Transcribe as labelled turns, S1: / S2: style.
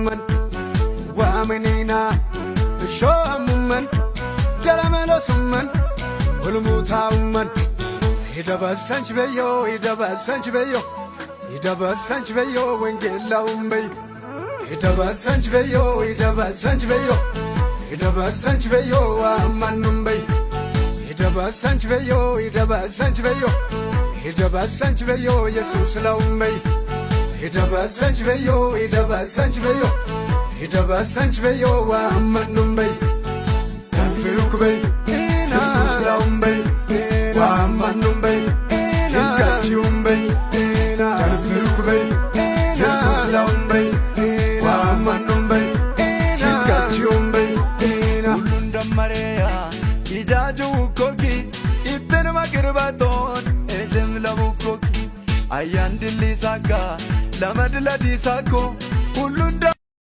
S1: من وامنينا شو من درملو سمن هلموتا من يدبسنج بيو يدبسنج بيو يدبسنج بيو وينجلاوم بي يدبسنج بيو يدبسنج بيو يدبسنج بيو وامنم بي يدبسنج بيو يدبسنج بيو يدبسنج بيو يسوس لوم بي يدبسنج بيو يدبسنج بيو يدبسنج بيو وامنم بي تنفرك بي يسوس لوم بي وامنم بي يدكاتيوم بي تنفرك بي يسوس لوم بي وامنم بي يدكاتيوم بي
S2: ሁሉን ደመረያ ይጃጁ ኮኪ ኢብን ማቅርባቶን እዝም ለቡኮኪ አያን ድሊሳካ ለመድለዲሳኮ ሁሉን